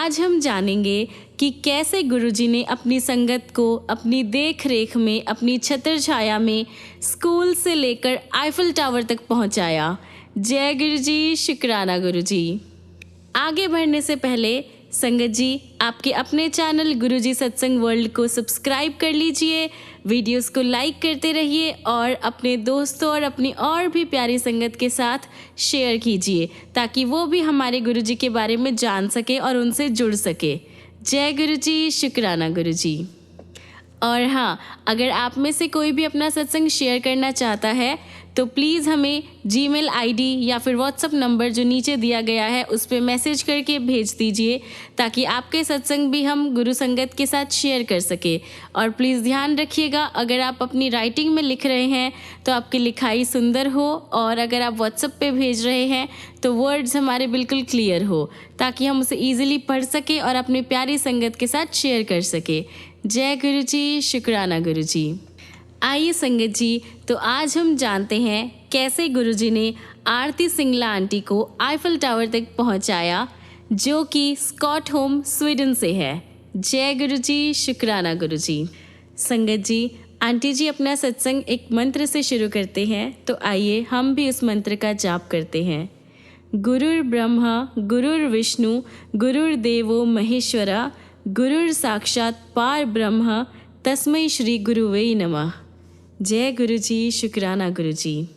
आज हम जानेंगे कि कैसे गुरुजी ने अपनी संगत को अपनी देख रेख में, अपनी छत्र छाया में स्कूल से लेकर आईफल टावर तक पहुंचाया। जय गुरुजी, शुक्राना गुरुजी। आगे बढ़ने से पहले संगत जी, आपके अपने चैनल गुरुजी सत्संग वर्ल्ड को सब्सक्राइब कर लीजिए, वीडियोस को लाइक करते रहिए और अपने दोस्तों और अपनी और भी प्यारी संगत के साथ शेयर कीजिए ताकि वो भी हमारे गुरुजी के बारे में जान सके और उनसे जुड़ सके। जय गुरुजी, शुक्राना गुरुजी। और हाँ, अगर आप में से कोई भी अपना सत्संग शेयर करना चाहता है तो प्लीज़ हमें जीमेल आईडी या फिर व्हाट्सएप नंबर जो नीचे दिया गया है उस पर मैसेज करके भेज दीजिए ताकि आपके सत्संग भी हम गुरु संगत के साथ शेयर कर सके। और प्लीज़ ध्यान रखिएगा, अगर आप अपनी राइटिंग में लिख रहे हैं तो आपकी लिखाई सुंदर हो, और अगर आप व्हाट्सएप पे भेज रहे हैं तो वर्ड्स हमारे बिल्कुल क्लियर हो ताकि हम उसे ईजिली पढ़ सके और अपनी प्यारी संगत के साथ शेयर कर सके। जय गुरुजी, शुक्राना गुरुजी। आइए संगत जी, तो आज हम जानते हैं कैसे गुरुजी ने आरती सिंगला आंटी को आईफल टावर तक पहुंचाया, जो कि स्कॉटहोम स्वीडन से है। जय गुरुजी, शुक्राना गुरुजी। संगत जी, आंटी जी अपना सत्संग एक मंत्र से शुरू करते हैं, तो आइए हम भी उस मंत्र का जाप करते हैं। गुरुर् ब्रह्मा गुरुर्विष्णु गुरुर्देवो महेश्वरा गुरुर साक्षात पार ब्रह्म तस्मै श्री गुरुवे नमः। जय गुरुजी, शुक्राना गुरुजी।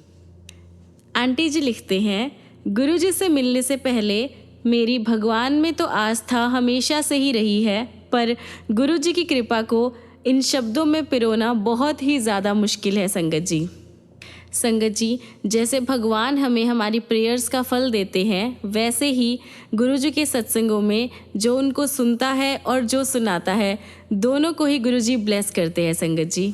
आंटी जी लिखते हैं, गुरुजी से मिलने से पहले मेरी भगवान में तो आस्था हमेशा से ही रही है, पर गुरुजी की कृपा को इन शब्दों में पिरोना बहुत ही ज़्यादा मुश्किल है। संगत जी, जैसे भगवान हमें हमारी प्रेयर्स का फल देते हैं, वैसे ही गुरुजी के सत्संगों में जो उनको सुनता है और जो सुनाता है, दोनों को ही गुरुजी ब्लेस करते हैं। संगत जी,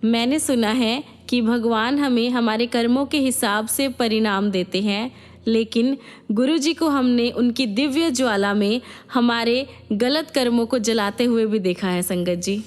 मैंने सुना है कि भगवान हमें हमारे कर्मों के हिसाब से परिणाम देते हैं, लेकिन गुरुजी को हमने उनकी दिव्य ज्वाला में हमारे गलत कर्मों को जलाते हुए भी देखा है। संगत जी,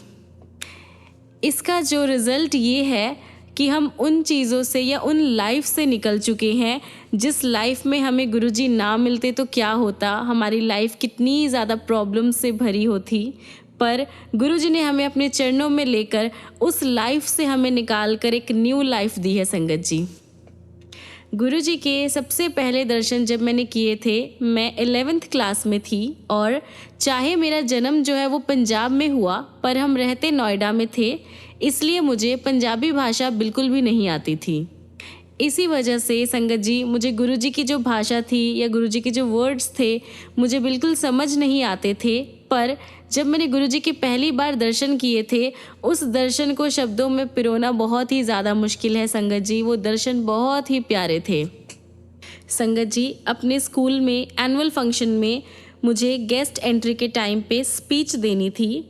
इसका जो रिज़ल्ट ये है कि हम उन चीज़ों से या उन लाइफ से निकल चुके हैं जिस लाइफ में हमें गुरुजी ना मिलते तो क्या होता, हमारी लाइफ कितनी ज़्यादा प्रॉब्लम से भरी होती। पर गुरुजी ने हमें अपने चरणों में लेकर उस लाइफ से हमें निकाल कर एक न्यू लाइफ दी है। संगत जी, गुरुजी के सबसे पहले दर्शन जब मैंने किए थे, मैं 11th क्लास में थी, और चाहे मेरा जन्म जो है वो पंजाब में हुआ, पर हम रहते नोएडा में थे, इसलिए मुझे पंजाबी भाषा बिल्कुल भी नहीं आती थी। इसी वजह से संगत जी, मुझे गुरुजी की जो भाषा थी या गुरुजी के जो वर्ड्स थे मुझे बिल्कुल समझ नहीं आते थे। पर जब मैंने गुरुजी की पहली बार दर्शन किए थे, उस दर्शन को शब्दों में पिरोना बहुत ही ज़्यादा मुश्किल है। संगत जी, वो दर्शन बहुत ही प्यारे थे। संगत जी, अपने स्कूल में एनुअल फंक्शन में मुझे गेस्ट एंट्री के टाइम पे स्पीच देनी थी,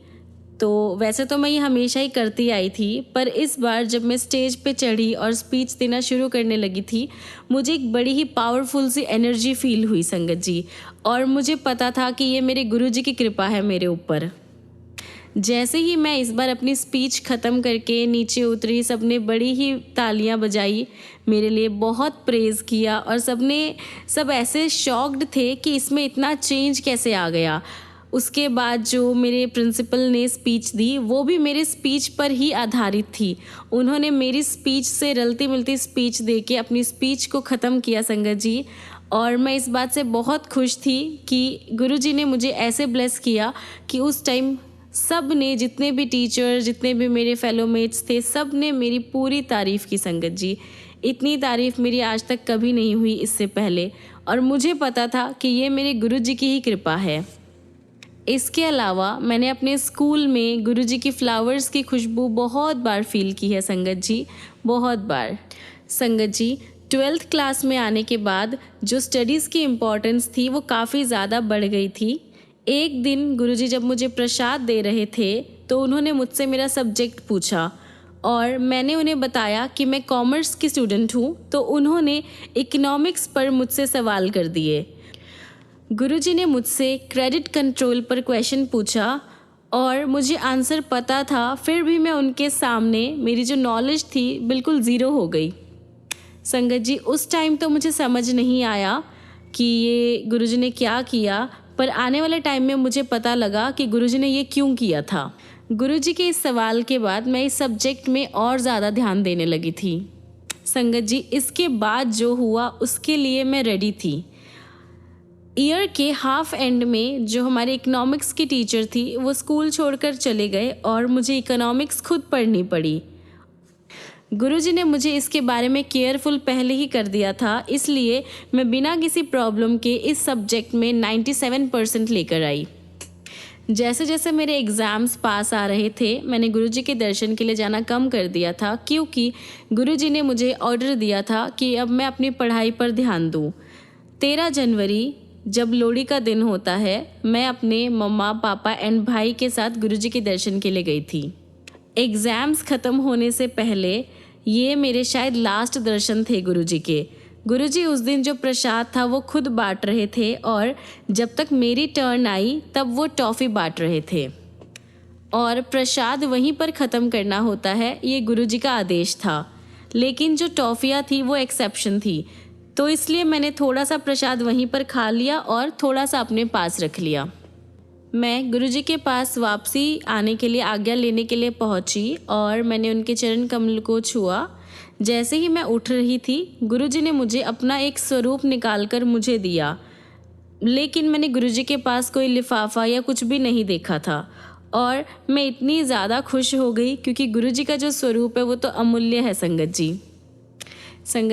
तो वैसे तो मैं ये हमेशा ही करती आई थी, पर इस बार जब मैं स्टेज पे चढ़ी और स्पीच देना शुरू करने लगी थी, मुझे एक बड़ी ही पावरफुल सी एनर्जी फील हुई। संगत जी, और मुझे पता था कि ये मेरे गुरुजी की कृपा है मेरे ऊपर। जैसे ही मैं इस बार अपनी स्पीच ख़त्म करके नीचे उतरी, सबने बड़ी ही तालियां बजाई, मेरे लिए बहुत प्रेज़ किया, और सब ऐसे शॉक्ड थे कि इसमें इतना चेंज कैसे आ गया। उसके बाद जो मेरे प्रिंसिपल ने स्पीच दी, वो भी मेरे स्पीच पर ही आधारित थी। उन्होंने मेरी स्पीच से रलती मिलती स्पीच दे के अपनी स्पीच को ख़त्म किया। संगत जी, और मैं इस बात से बहुत खुश थी कि गुरुजी ने मुझे ऐसे ब्लेस किया कि उस टाइम सब ने, जितने भी टीचर, जितने भी मेरे फेलो मेट्स थे, सब ने मेरी पूरी तारीफ़ की। संगत जी, इतनी तारीफ़ मेरी आज तक कभी नहीं हुई इससे पहले, और मुझे पता था कि ये मेरे गुरुजी की ही कृपा है। इसके अलावा मैंने अपने स्कूल में गुरुजी की फ्लावर्स की खुशबू बहुत बार फील की है। संगत जी, बहुत बार। संगत जी, 12th क्लास में आने के बाद जो स्टडीज़ की इम्पोर्टेंस थी वो काफ़ी ज़्यादा बढ़ गई थी। एक दिन गुरुजी जब मुझे प्रसाद दे रहे थे तो उन्होंने मुझसे मेरा सब्जेक्ट पूछा, और मैंने उन्हें बताया कि मैं कॉमर्स की स्टूडेंट हूँ, तो उन्होंने इकोनॉमिक्स पर मुझसे सवाल कर दिए। गुरुजी ने मुझसे क्रेडिट कंट्रोल पर क्वेश्चन पूछा, और मुझे आंसर पता था, फिर भी मैं उनके सामने मेरी जो नॉलेज थी बिल्कुल ज़ीरो हो गई। संगत जी, उस टाइम तो मुझे समझ नहीं आया कि ये गुरुजी ने क्या किया, पर आने वाले टाइम में मुझे पता लगा कि गुरुजी ने ये क्यों किया था। गुरुजी के इस सवाल के बाद मैं इस सब्जेक्ट में और ज़्यादा ध्यान देने लगी थी। संगत जी, इसके बाद जो हुआ उसके लिए मैं रेडी थी। ईयर के हाफ एंड में जो हमारे इकोनॉमिक्स की टीचर थी वो स्कूल छोड़कर चले गए और मुझे इकोनॉमिक्स खुद पढ़नी पड़ी। गुरुजी ने मुझे इसके बारे में केयरफुल पहले ही कर दिया था, इसलिए मैं बिना किसी प्रॉब्लम के इस सब्जेक्ट में 97% लेकर आई। जैसे जैसे मेरे एग्ज़ाम्स पास आ रहे थे, मैंने गुरुजी के दर्शन के लिए जाना कम कर दिया था, क्योंकि गुरुजी ने मुझे ऑर्डर दिया था कि अब मैं अपनी पढ़ाई पर ध्यान दूँ। 13 जनवरी जब लोहड़ी का दिन होता है, मैं अपने मम्मा पापा एंड भाई के साथ गुरुजी के दर्शन के लिए गई थी। एग्ज़ाम्स ख़त्म होने से पहले ये मेरे शायद लास्ट दर्शन थे गुरुजी के। गुरुजी उस दिन जो प्रसाद था वो खुद बांट रहे थे और जब तक मेरी टर्न आई तब वो टॉफ़ी बांट रहे थे और प्रसाद वहीं पर ख़त्म करना होता है, ये गुरुजी का आदेश था। लेकिन जो टॉफ़ियाँ थी वो एक्सेप्शन थी, तो इसलिए मैंने थोड़ा सा प्रसाद वहीं पर खा लिया और थोड़ा सा अपने पास रख लिया। मैं गुरुजी के पास वापसी आने के लिए आज्ञा लेने के लिए पहुंची और मैंने उनके चरण कमल को छुआ। जैसे ही मैं उठ रही थी, गुरुजी ने मुझे अपना एक स्वरूप निकालकर मुझे दिया, लेकिन मैंने गुरुजी के पास कोई लिफाफा या कुछ भी नहीं देखा था और मैं इतनी ज़्यादा खुश हो गई क्योंकि गुरुजी का जो स्वरूप है वो तो अमूल्य है। संगत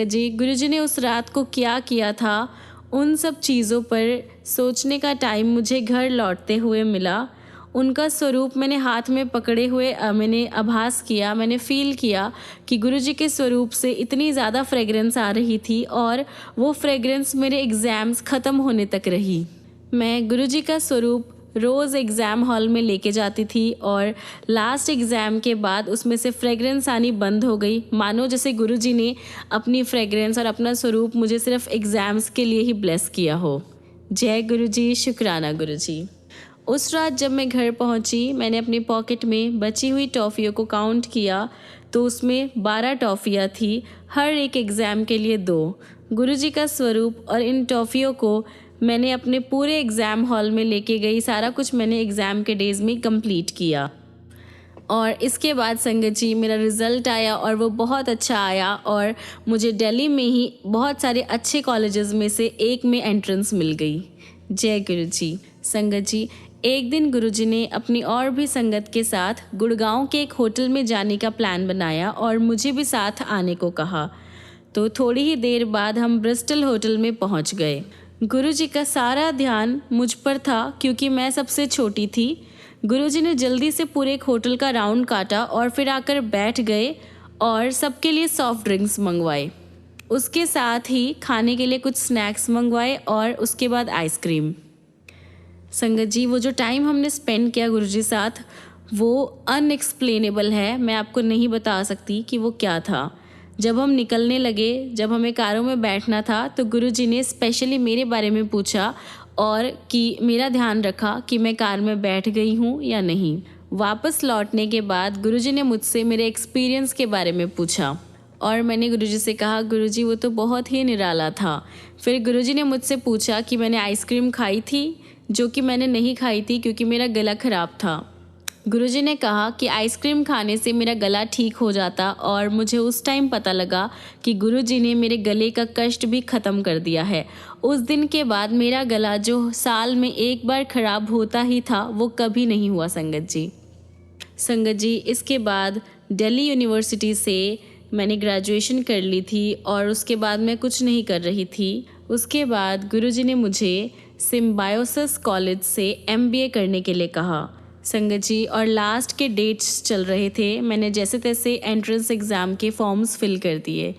जी, गुरुजी ने उस रात को क्या किया था, उन सब चीज़ों पर सोचने का टाइम मुझे घर लौटते हुए मिला। उनका स्वरूप मैंने हाथ में पकड़े हुए मैंने आभास किया, मैंने फ़ील किया कि गुरुजी के स्वरूप से इतनी ज़्यादा फ्रेगरेंस आ रही थी और वो फ्रेगरेंस मेरे एग्ज़ाम्स ख़त्म होने तक रही। मैं गुरुजी का स्वरूप रोज़ एग्ज़ाम हॉल में लेके जाती थी और लास्ट एग्ज़ाम के बाद उसमें से फ्रेगरेंस आनी बंद हो गई, मानो जैसे गुरुजी ने अपनी फ्रेगरेंस और अपना स्वरूप मुझे सिर्फ एग्ज़ाम्स के लिए ही ब्लेस किया हो। जय गुरुजी, शुक्राना गुरुजी। उस रात जब मैं घर पहुंची, मैंने अपनी पॉकेट में बची हुई टॉफ़ियों को काउंट किया तो उसमें 12 टॉफ़ियाँ थी, हर एक एग्ज़ाम के लिए 2। गुरुजी का स्वरूप और इन टॉफ़ियों को मैंने अपने पूरे एग्ज़ाम हॉल में लेके गई। सारा कुछ मैंने एग्ज़ाम के डेज़ में कंप्लीट किया और इसके बाद संगत जी मेरा रिज़ल्ट आया और वो बहुत अच्छा आया और मुझे दिल्ली में ही बहुत सारे अच्छे कॉलेजेस में से एक में एंट्रेंस मिल गई। जय गुरुजी। संगत जी, एक दिन गुरुजी ने अपनी और भी संगत के साथ गुड़गांव के एक होटल में जाने का प्लान बनाया और मुझे भी साथ आने को कहा। तो थोड़ी ही देर बाद हम ब्रिस्टल होटल में पहुंच गए। गुरुजी का सारा ध्यान मुझ पर था क्योंकि मैं सबसे छोटी थी। गुरुजी ने जल्दी से पूरे एक होटल का राउंड काटा और फिर आकर बैठ गए और सबके लिए सॉफ्ट ड्रिंक्स मंगवाए। उसके साथ ही खाने के लिए कुछ स्नैक्स मंगवाए और उसके बाद आइसक्रीम। संगत जी, वो जो टाइम हमने स्पेंड किया गुरुजी साथ वो अनएक्सप्लेनेबल है। मैं आपको नहीं बता सकती कि वो क्या था। जब हम निकलने लगे, जब हमें कारों में बैठना था तो गुरुजी ने स्पेशली मेरे बारे में पूछा और कि मेरा ध्यान रखा कि मैं कार में बैठ गई हूँ या नहीं। वापस लौटने के बाद गुरुजी ने मुझसे मेरे एक्सपीरियंस के बारे में पूछा और मैंने गुरुजी से कहा, गुरुजी वो तो बहुत ही निराला था। फिर गुरुजी ने मुझसे पूछा कि मैंने आइसक्रीम खाई थी, जो कि मैंने नहीं खाई थी क्योंकि मेरा गला ख़राब था। गुरुजी ने कहा कि आइसक्रीम खाने से मेरा गला ठीक हो जाता और मुझे उस टाइम पता लगा कि गुरुजी ने मेरे गले का कष्ट भी ख़त्म कर दिया है। उस दिन के बाद मेरा गला जो साल में एक बार ख़राब होता ही था वो कभी नहीं हुआ। संगत जी, इसके बाद दिल्ली यूनिवर्सिटी से मैंने ग्रेजुएशन कर ली थी और उसके बाद मैं कुछ नहीं कर रही थी। उसके बाद गुरुजी ने मुझे सिम्बायोसिस कॉलेज से MBA करने के लिए कहा। संगत जी, और लास्ट के डेट्स चल रहे थे। मैंने जैसे तैसे एंट्रेंस एग्ज़ाम के फॉर्म्स फिल कर दिए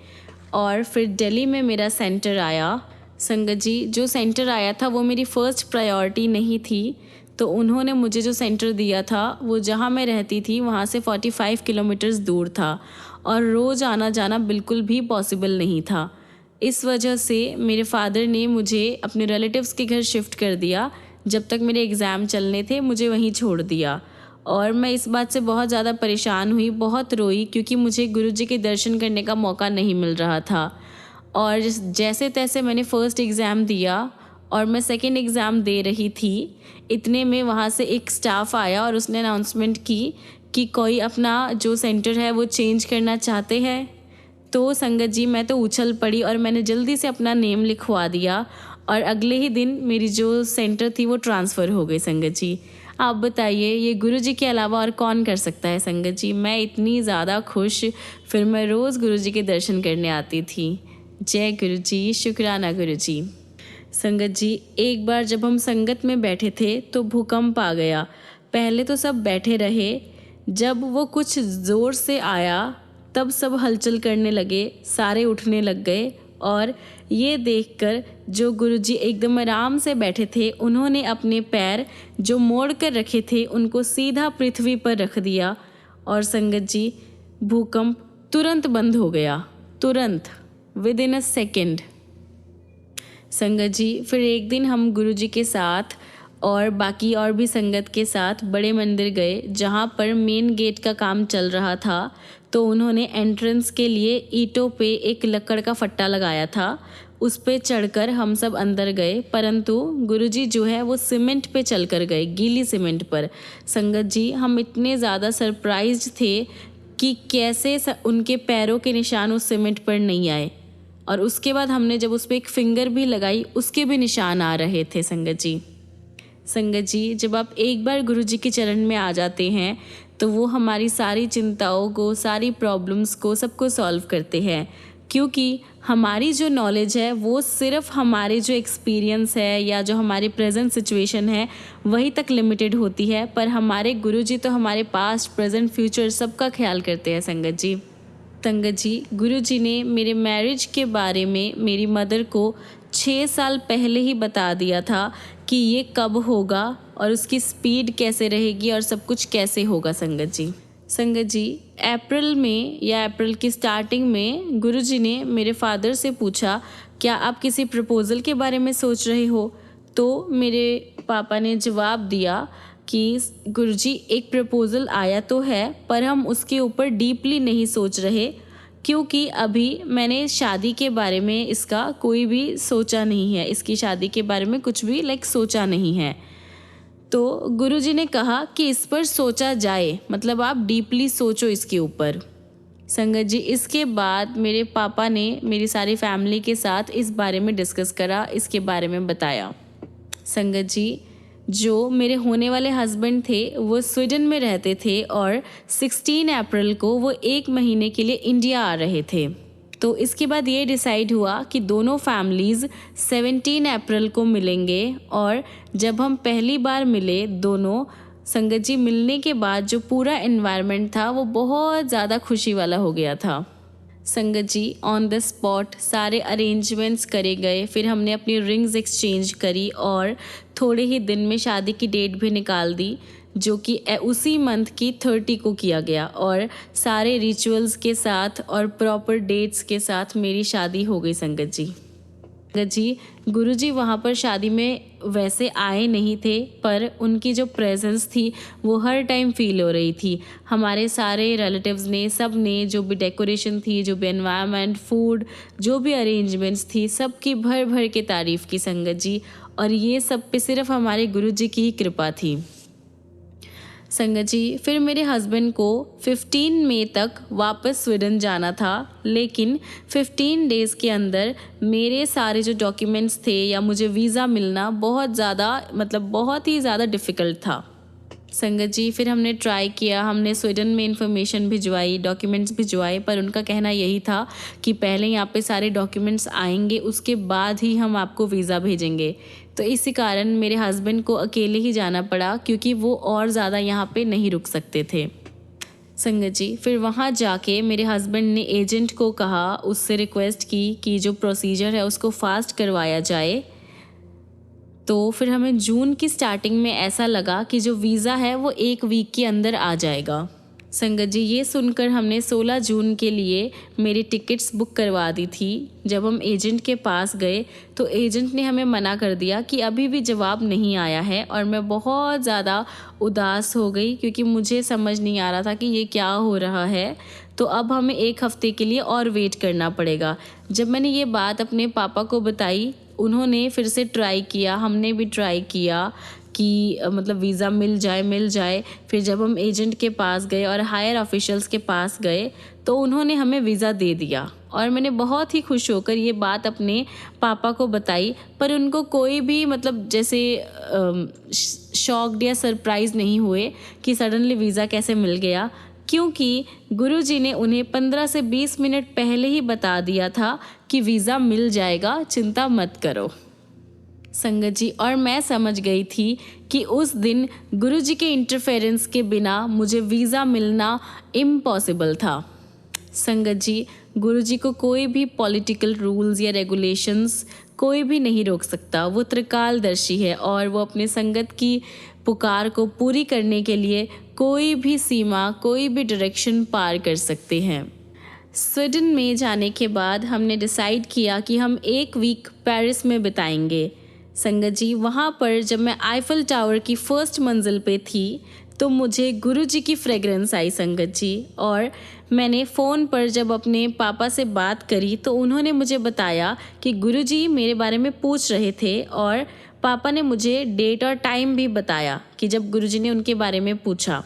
और फिर दिल्ली में मेरा सेंटर आया। संगत जी, जो सेंटर आया था वो मेरी फ़र्स्ट प्रायोरिटी नहीं थी, तो उन्होंने मुझे जो सेंटर दिया था वो जहाँ मैं रहती थी वहाँ से 45 किलोमीटर्स दूर था और रोज़ आना जाना बिल्कुल भी पॉसिबल नहीं था। इस वजह से मेरे फादर ने मुझे अपने रिलेटिव्स के घर शिफ्ट कर दिया। जब तक मेरे एग्ज़ाम चलने थे मुझे वहीं छोड़ दिया और मैं इस बात से बहुत ज़्यादा परेशान हुई, बहुत रोई क्योंकि मुझे गुरुजी के दर्शन करने का मौका नहीं मिल रहा था। और जैसे तैसे मैंने फ़र्स्ट एग्ज़ाम दिया और मैं सेकेंड एग्ज़ाम दे रही थी। इतने में वहाँ से एक स्टाफ आया और उसने अनाउंसमेंट की कि कोई अपना जो सेंटर है वो चेंज करना चाहते हैं। तो संगत जी मैं तो उछल पड़ी और मैंने जल्दी से अपना नेम लिखवा दिया और अगले ही दिन मेरी जो सेंटर थी वो ट्रांसफ़र हो गई। संगत जी आप बताइए ये गुरु जी के अलावा और कौन कर सकता है। संगत जी मैं इतनी ज़्यादा खुश, फिर मैं रोज़ गुरु जी के दर्शन करने आती थी। जय गुरु जी, शुक्राना गुरु जी। संगत जी एक बार जब हम संगत में बैठे थे तो भूकंप आ गया। पहले तो सब बैठे रहे, जब वो कुछ ज़ोर से आया तब सब हलचल करने लगे, सारे उठने लग गए और ये देखकर जो गुरुजी एकदम आराम से बैठे थे उन्होंने अपने पैर जो मोड़ कर रखे थे उनको सीधा पृथ्वी पर रख दिया और संगत जी भूकंप तुरंत बंद हो गया, तुरंत, विद इन अ सेकेंड। संगत जी फिर एक दिन हम गुरुजी के साथ और बाकी और भी संगत के साथ बड़े मंदिर गए जहाँ पर मेन गेट का काम चल रहा था। तो उन्होंने एंट्रेंस के लिए ईंटों पे एक लकड़ का फट्टा लगाया था, उस पे चढ़कर हम सब अंदर गए, परंतु गुरुजी जो है वो सीमेंट पे चल कर गए, गीली सीमेंट पर। संगत जी हम इतने ज़्यादा सरप्राइज्ड थे कि कैसे उनके पैरों के निशान उस सीमेंट पर नहीं आए और उसके बाद हमने जब उस पर एक फिंगर भी लगाई उसके भी निशान आ रहे थे। संगत जी जब आप एक बार गुरु जी के चरण में आ जाते हैं तो वो हमारी सारी चिंताओं को, सारी प्रॉब्लम्स को, सबको सॉल्व करते हैं, क्योंकि हमारी जो नॉलेज है वो सिर्फ हमारे जो एक्सपीरियंस है या जो हमारी प्रेजेंट सिचुएशन है वही तक लिमिटेड होती है, पर हमारे गुरु जी तो हमारे पास्ट, प्रेजेंट, फ्यूचर सबका ख्याल करते हैं। संगत जी गुरु जी ने मेरे मैरिज के बारे में मेरी मदर को 6 साल पहले ही बता दिया था कि ये कब होगा और उसकी स्पीड कैसे रहेगी और सब कुछ कैसे होगा। संगत जी अप्रैल में या अप्रैल की स्टार्टिंग में गुरुजी ने मेरे फादर से पूछा क्या आप किसी प्रपोज़ल के बारे में सोच रहे हो। तो मेरे पापा ने जवाब दिया कि गुरुजी एक प्रपोज़ल आया तो है पर हम उसके ऊपर डीपली नहीं सोच रहे, क्योंकि अभी मैंने शादी के बारे में इसका कोई भी सोचा नहीं है, इसकी शादी के बारे में कुछ भी सोचा नहीं है। तो गुरुजी ने कहा कि इस पर सोचा जाए, मतलब आप डीपली सोचो इसके ऊपर। संगत जी इसके बाद मेरे पापा ने मेरी सारी फैमिली के साथ इस बारे में डिस्कस करा, इसके बारे में बताया। संगत जी जो मेरे होने वाले हस्बैंड थे वो स्वीडन में रहते थे और 16 अप्रैल को वो 1 महीने के लिए इंडिया आ रहे थे। तो इसके बाद ये डिसाइड हुआ कि दोनों फैमिलीज़ 17 अप्रैल को मिलेंगे और जब हम पहली बार मिले दोनों, संगत जी मिलने के बाद जो पूरा एनवायरनमेंट था वो बहुत ज़्यादा खुशी वाला हो गया था। संगत जी ऑन द स्पॉट सारे अरेंजमेंट्स करे गए, फिर हमने अपनी रिंग्स एक्सचेंज करी और थोड़े ही दिन में शादी की डेट भी निकाल दी, जो कि उसी मंथ की 30 को किया गया और सारे रिचुअल्स के साथ और प्रॉपर डेट्स के साथ मेरी शादी हो गई। संगत जी गुरुजी वहाँ पर शादी में वैसे आए नहीं थे, पर उनकी जो प्रेजेंस थी वो हर टाइम फील हो रही थी। हमारे सारे रिलेटिव्स ने, सब ने, जो भी डेकोरेशन थी, जो भी एनवायरनमेंट, फूड, जो भी अरेंजमेंट्स थी, सबकी भर भर के तारीफ़ की संगत जी, और ये सब पे सिर्फ हमारे गुरुजी की ही कृपा थी। संगत जी फिर मेरे हस्बैंड को 15 मई तक वापस स्वीडन जाना था, लेकिन 15 डेज़ के अंदर मेरे सारे जो डॉक्यूमेंट्स थे या मुझे वीज़ा मिलना बहुत ही ज़्यादा डिफ़िकल्ट था। संगत जी फिर हमने ट्राई किया, हमने स्वीडन में इन्फॉर्मेशन भिजवाई, डॉक्यूमेंट्स भिजवाए, पर उनका कहना यही था कि पहले यहाँ पे सारे डॉक्यूमेंट्स आएंगे उसके बाद ही हम आपको वीज़ा भेजेंगे। तो इसी कारण मेरे हस्बैंड को अकेले ही जाना पड़ा, क्योंकि वो और ज़्यादा यहाँ पे नहीं रुक सकते थे। संगत जी फिर वहाँ जाके मेरे हस्बैंड ने एजेंट को कहा, उससे रिक्वेस्ट की कि जो प्रोसीजर है उसको फास्ट करवाया जाए। तो फिर हमें जून की स्टार्टिंग में ऐसा लगा कि जो वीज़ा है वो 1 वीक के अंदर आ जाएगा। संगत जी ये सुनकर हमने 16 जून के लिए मेरी टिकट्स बुक करवा दी थी। जब हम एजेंट के पास गए तो एजेंट ने हमें मना कर दिया कि अभी भी जवाब नहीं आया है, और मैं बहुत ज़्यादा उदास हो गई क्योंकि मुझे समझ नहीं आ रहा था कि ये क्या हो रहा है। तो अब हमें 1 हफ़्ते के लिए और वेट करना पड़ेगा। जब मैंने ये बात अपने पापा को बताई उन्होंने फिर से ट्राई किया, हमने भी ट्राई किया कि मतलब वीज़ा मिल जाए। फिर जब हम एजेंट के पास गए और हायर ऑफिशियल्स के पास गए तो उन्होंने हमें वीज़ा दे दिया और मैंने बहुत ही खुश होकर ये बात अपने पापा को बताई, पर उनको कोई भी मतलब जैसे शॉक्ड या सरप्राइज़ नहीं हुए कि सडनली वीज़ा कैसे मिल गया, क्योंकि गुरुजी ने उन्हें 15 से 20 मिनट पहले ही बता दिया था कि वीज़ा मिल जाएगा, चिंता मत करो। संगत जी, और मैं समझ गई थी कि उस दिन गुरुजी के इंटरफेरेंस के बिना मुझे वीज़ा मिलना इम्पॉसिबल था। संगत जी, गुरुजी को कोई भी पॉलिटिकल रूल्स या रेगुलेशंस कोई भी नहीं रोक सकता। वो त्रिकालदर्शी है और वो अपने संगत की पुकार को पूरी करने के लिए कोई भी सीमा, कोई भी डायरेक्शन पार कर सकते हैं। स्वीडन में जाने के बाद हमने डिसाइड किया कि हम 1 वीक पेरिस में बिताएंगे। संगत जी, वहाँ पर जब मैं आईफल टावर की फर्स्ट मंजिल पे थी तो मुझे गुरुजी की फ्रेगरेंस आई संगत जी, और मैंने फ़ोन पर जब अपने पापा से बात करी तो उन्होंने मुझे बताया कि गुरुजी मेरे बारे में पूछ रहे थे, और पापा ने मुझे डेट और टाइम भी बताया कि जब गुरुजी ने उनके बारे में पूछा।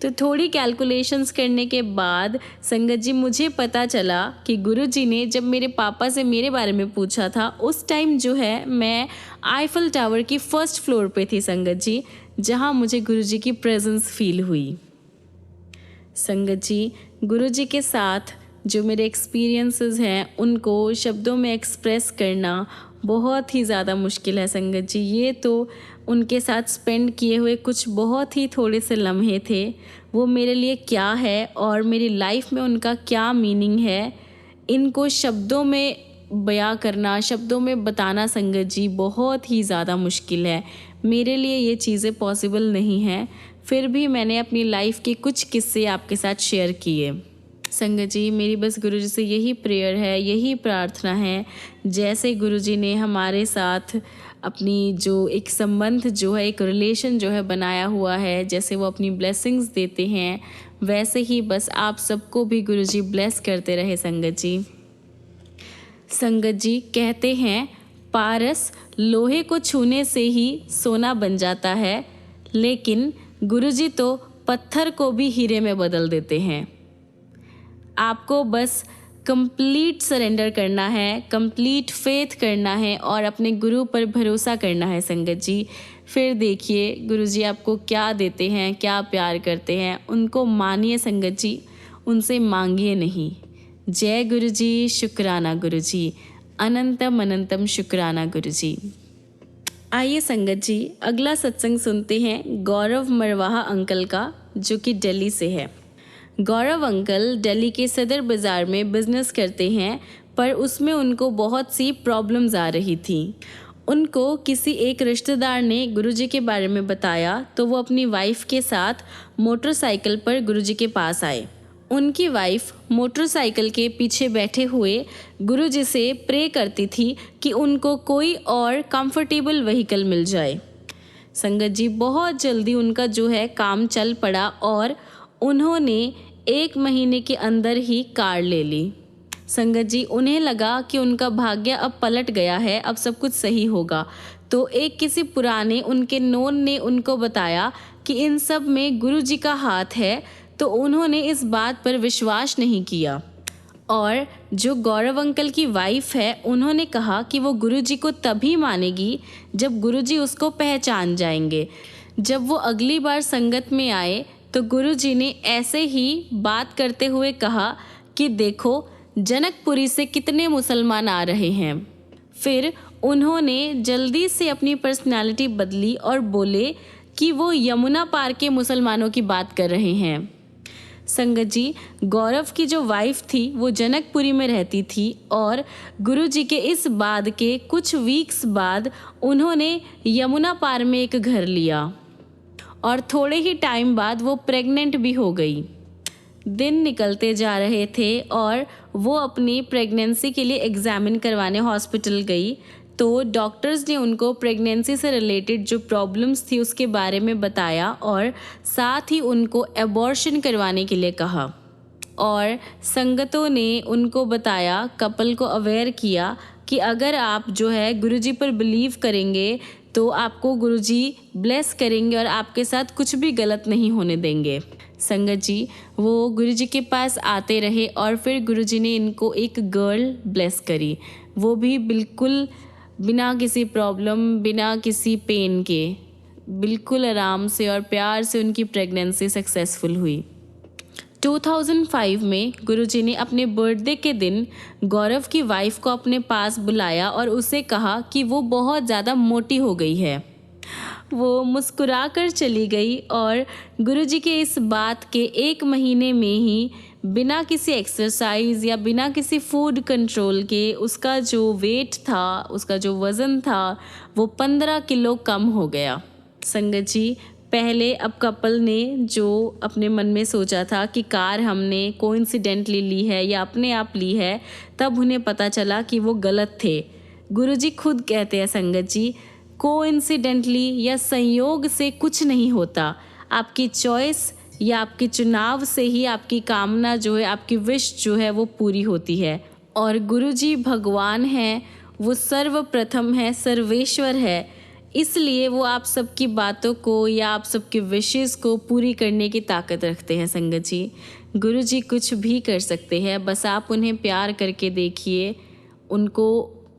तो थोड़ी कैलकुलेशंस करने के बाद संगत जी मुझे पता चला कि गुरुजी ने जब मेरे पापा से मेरे बारे में पूछा था उस टाइम जो है मैं आईफल टावर की फर्स्ट फ्लोर पे थी संगत जी, जहाँ मुझे गुरुजी की प्रेजेंस फील हुई। संगत जी, गुरुजी के साथ जो मेरे एक्सपीरियंसेस हैं उनको शब्दों में एक्सप्रेस करना बहुत ही ज़्यादा मुश्किल है संगत जी। ये तो उनके साथ स्पेंड किए हुए कुछ बहुत ही थोड़े से लम्हे थे, वो मेरे लिए क्या है और मेरी लाइफ में उनका क्या मीनिंग है, इनको शब्दों में बयां करना, शब्दों में बताना संगत जी बहुत ही ज़्यादा मुश्किल है। मेरे लिए ये चीज़ें पॉसिबल नहीं हैं, फिर भी मैंने अपनी लाइफ के कुछ किस्से आपके साथ शेयर किए। संगत जी, मेरी बस गुरुजी से यही प्रेयर है, यही प्रार्थना है, जैसे गुरुजी ने हमारे साथ अपनी जो एक संबंध जो है, एक रिलेशन जो है बनाया हुआ है, जैसे वो अपनी ब्लेसिंग्स देते हैं, वैसे ही बस आप सबको भी गुरुजी ब्लेस करते रहे संगत जी। संगत जी, कहते हैं पारस लोहे को छूने से ही सोना बन जाता है, लेकिन गुरुजी तो पत्थर को भी हीरे में बदल देते हैं। आपको बस कंप्लीट सरेंडर करना है, कंप्लीट फेथ करना है और अपने गुरु पर भरोसा करना है संगत जी। फिर देखिए गुरुजी आपको क्या देते हैं, क्या प्यार करते हैं, उनको मानिए संगत जी, उनसे मांगिए नहीं। जय गुरुजी, शुक्राना गुरुजी, अनंतम अनंतम शुक्राना गुरुजी। आइए संगत जी, अगला सत्संग सुनते हैं गौरव मरवाहा अंकल का, जो कि दिल्ली से है। गौरव अंकल दिल्ली के सदर बाज़ार में बिज़नेस करते हैं, पर उसमें उनको बहुत सी प्रॉब्लम्स आ रही थी। उनको किसी एक रिश्तेदार ने गुरुजी के बारे में बताया तो वो अपनी वाइफ के साथ मोटरसाइकिल पर गुरुजी के पास आए। उनकी वाइफ मोटरसाइकिल के पीछे बैठे हुए गुरुजी से प्रे करती थी कि उनको कोई और कंफर्टेबल व्हीकल मिल जाए। संगत जी, बहुत जल्दी उनका जो है काम चल पड़ा और उन्होंने 1 महीने के अंदर ही कार ले ली। संगत जी, उन्हें लगा कि उनका भाग्य अब पलट गया है, अब सब कुछ सही होगा। तो एक किसी पुराने उनके नोन ने उनको बताया कि इन सब में गुरुजी का हाथ है, तो उन्होंने इस बात पर विश्वास नहीं किया। और जो गौरव अंकल की वाइफ है, उन्होंने कहा कि वो गुरुजी को तभी मानेगी जब गुरुजी उसको पहचान जाएंगे। जब वो अगली बार संगत में आए तो गुरुजी ने ऐसे ही बात करते हुए कहा कि देखो जनकपुरी से कितने मुसलमान आ रहे हैं। फिर उन्होंने जल्दी से अपनी पर्सनालिटी बदली और बोले कि वो यमुना पार के मुसलमानों की बात कर रहे हैं। संगत जी, गौरव की जो वाइफ थी वो जनकपुरी में रहती थी और गुरुजी के इस बात के कुछ वीक्स बाद उन्होंने यमुना पार में एक घर लिया और थोड़े ही टाइम बाद वो प्रेग्नेंट भी हो गई। दिन निकलते जा रहे थे और वो अपनी प्रेगनेंसी के लिए एग्जामिन करवाने हॉस्पिटल गई, तो डॉक्टर्स ने उनको प्रेगनेंसी से रिलेटेड जो प्रॉब्लम्स थी उसके बारे में बताया और साथ ही उनको एबॉर्शन करवाने के लिए कहा। और संगतों ने उनको बताया, कपल को अवेयर किया कि अगर आप जो है गुरुजी पर बिलीव करेंगे तो आपको गुरुजी ब्लेस करेंगे और आपके साथ कुछ भी गलत नहीं होने देंगे। संगत जी वो गुरुजी के पास आते रहे और फिर गुरुजी ने इनको एक गर्ल ब्लेस करी, वो भी बिल्कुल बिना किसी प्रॉब्लम, बिना किसी पेन के, बिल्कुल आराम से और प्यार से उनकी प्रेगनेंसी सक्सेसफुल हुई। 2005 में गुरुजी ने अपने बर्थडे के दिन गौरव की वाइफ को अपने पास बुलाया और उसे कहा कि वो बहुत ज़्यादा मोटी हो गई है। वो मुस्कुरा कर चली गई और गुरुजी के इस बात के 1 महीने में ही बिना किसी एक्सरसाइज या बिना किसी फूड कंट्रोल के उसका जो वेट था, उसका जो वज़न था, वो 15 किलो कम हो गया। संगत जी पहले अब कपल ने जो अपने मन में सोचा था कि कार हमने कोइंसिडेंटली ली है या अपने आप ली है, तब उन्हें पता चला कि वो गलत थे। गुरुजी खुद कहते हैं संगत जी, कोइंसिडेंटली या संयोग से कुछ नहीं होता, आपकी चॉइस या आपके चुनाव से ही आपकी कामना जो है, आपकी विश जो है वो पूरी होती है। और गुरुजी भगवान हैं, वो सर्वप्रथम है, सर्वेश्वर है, इसलिए वो आप सबकी बातों को या आप सबकी विशेस को पूरी करने की ताकत रखते हैं। संगत जी गुरुजी कुछ भी कर सकते हैं, बस आप उन्हें प्यार करके देखिए, उनको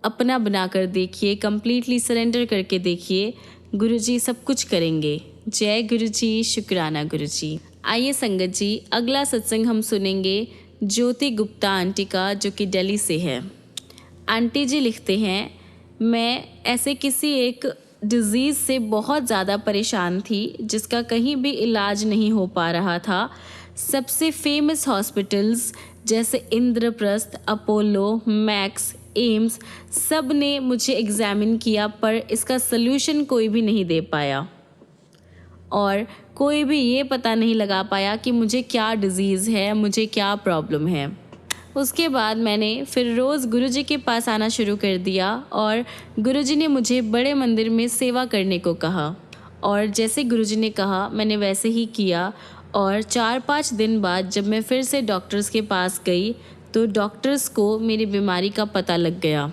अपना बना कर देखिए, कंप्लीटली सरेंडर करके देखिए, गुरुजी सब कुछ करेंगे। जय गुरुजी, शुक्राना गुरुजी। आइए संगत जी अगला सत्संग हम सुनेंगे ज्योति गुप्ता आंटी का, जो कि दिल्ली से है। आंटी जी लिखते हैं, मैं ऐसे किसी एक डिज़ीज़ से बहुत ज़्यादा परेशान थी जिसका कहीं भी इलाज नहीं हो पा रहा था। सबसे फेमस हॉस्पिटल्स जैसे इंद्रप्रस्थ, अपोलो, मैक्स, एम्स, सब ने मुझे एग्ज़ामिन किया पर इसका सल्यूशन कोई भी नहीं दे पाया और कोई भी ये पता नहीं लगा पाया कि मुझे क्या डिज़ीज़ है, मुझे क्या प्रॉब्लम है। उसके बाद मैंने फिर रोज़ गुरुजी के पास आना शुरू कर दिया और गुरुजी ने मुझे बड़े मंदिर में सेवा करने को कहा और जैसे गुरुजी ने कहा मैंने वैसे ही किया। और 4-5 दिन बाद जब मैं फिर से डॉक्टर्स के पास गई तो डॉक्टर्स को मेरी बीमारी का पता लग गया।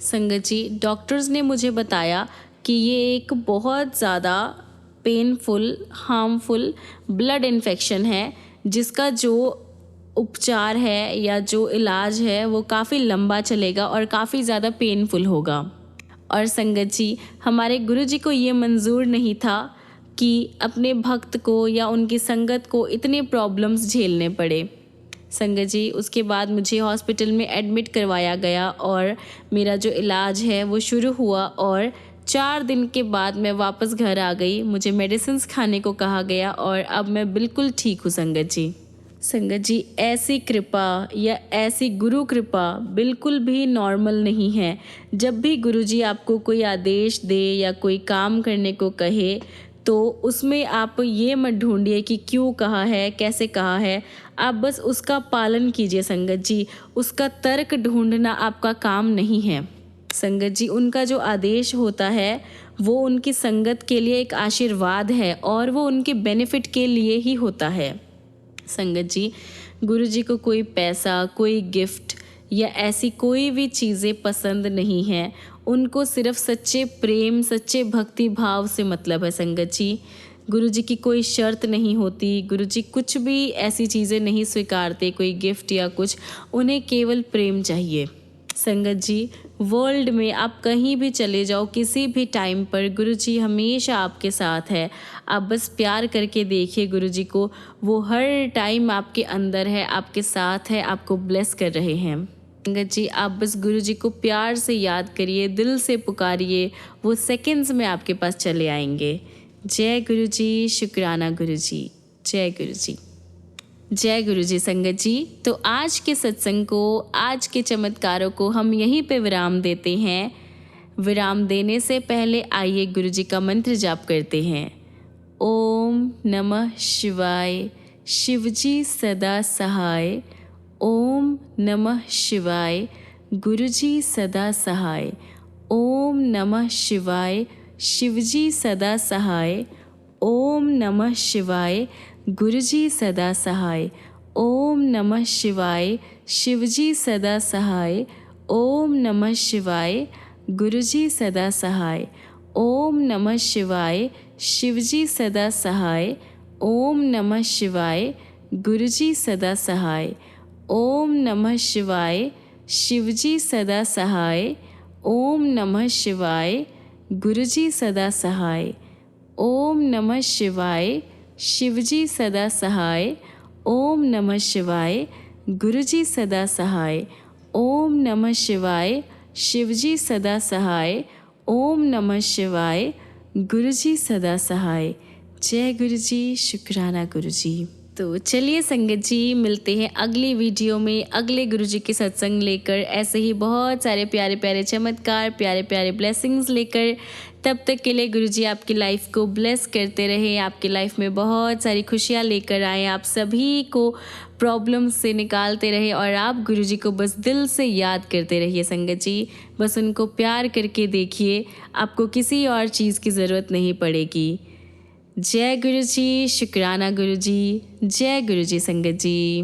संगत जी डॉक्टर्स ने मुझे बताया कि ये एक बहुत ज़्यादा पेनफुल, हार्मफुल ब्लड इन्फेक्शन है, जिसका जो उपचार है या जो इलाज है वो काफ़ी लंबा चलेगा और काफ़ी ज़्यादा पेनफुल होगा। और संगत जी हमारे गुरुजी को ये मंजूर नहीं था कि अपने भक्त को या उनकी संगत को इतने प्रॉब्लम्स झेलने पड़े। संगत जी उसके बाद मुझे हॉस्पिटल में एडमिट करवाया गया और मेरा जो इलाज है वो शुरू हुआ और 4 दिन के बाद मैं वापस घर आ गई। मुझे मेडिसिन्स खाने को कहा गया और अब मैं बिल्कुल ठीक हूँ। संगत जी ऐसी कृपा या ऐसी गुरु कृपा बिल्कुल भी नॉर्मल नहीं है। जब भी गुरुजी आपको कोई आदेश दे या कोई काम करने को कहे तो उसमें आप ये मत ढूंढिए कि क्यों कहा है, कैसे कहा है, आप बस उसका पालन कीजिए। संगत जी उसका तर्क ढूंढना आपका काम नहीं है। संगत जी उनका जो आदेश होता है वो उनकी संगत के लिए एक आशीर्वाद है और वो उनके बेनिफिट के लिए ही होता है। संगत जी गुरुजी को कोई पैसा, कोई गिफ्ट या ऐसी कोई भी चीज़ें पसंद नहीं हैं, उनको सिर्फ सच्चे प्रेम, सच्चे भक्ति भाव से मतलब है। संगत जी गुरुजी की कोई शर्त नहीं होती, गुरुजी कुछ भी ऐसी चीज़ें नहीं स्वीकारते, कोई गिफ्ट या कुछ, उन्हें केवल प्रेम चाहिए। संगत जी वर्ल्ड में आप कहीं भी चले जाओ, किसी भी टाइम पर गुरुजी हमेशा आपके साथ है। आप बस प्यार करके देखिए गुरुजी को, वो हर टाइम आपके अंदर है, आपके साथ है, आपको ब्लेस कर रहे हैं। संगत जी आप बस गुरुजी को प्यार से याद करिए, दिल से पुकारिए, वो सेकंड्स में आपके पास चले आएंगे। जय गुरुजी, शुक्राना गुरुजी, जय गुरुजी, जय गुरुजी। संगत जी तो आज के सत्संग को, आज के चमत्कारों को हम यहीं पे विराम देते हैं। विराम देने से पहले आइए गुरुजी का मंत्र जाप करते हैं। ओम नमः शिवाय, शिवजी सदा सहाय। ओम नमः शिवाय, गुरुजी सदा सहाय। ओम नमः शिवाय, शिवजी सदा सहाय। ओम नमः शिवाय, गुरुजी सदा सहाय। ओम नमः शिवाय। शिवजी सदा सहाय। ओम नमः शिवाय। गुरुजी सदा सहाय। ओम नमः शिवाय। शिवजी सदा सहाय। ओम नमः शिवाय। गुरुजी सदा सहाय। ओम नमः शिवाय। शिवजी सदा सहाय। ओम नमः शिवाय। गुरुजी सदा सहाय। ओम नमः शिवाय। शिवजी सदा सहाय। ओम नमः शिवाय। गुरुजी सदा सहाय। ओम नमः शिवाय। शिवजी सदा सहाय। ओम नमः शिवाय। गुरुजी सदा सहाय। जय गुरुजी, शुक्राना गुरुजी। तो चलिए संगत जी, मिलते हैं अगली वीडियो में अगले गुरुजी के सत्संग लेकर, ऐसे ही बहुत सारे प्यारे प्यारे चमत्कार, प्यारे प्यारे ब्लेसिंग्स लेकर। तब तक के लिए गुरुजी आपकी लाइफ को ब्लेस करते रहे, आपकी लाइफ में बहुत सारी खुशियाँ लेकर आए, आप सभी को प्रॉब्लम से निकालते रहे और आप गुरुजी को बस दिल से याद करते रहिए संगत जी। बस उनको प्यार करके देखिए, आपको किसी और चीज़ की ज़रूरत नहीं पड़ेगी। जय गुरुजी, शुक्राना गुरुजी। जय गुरुजी संगत जी।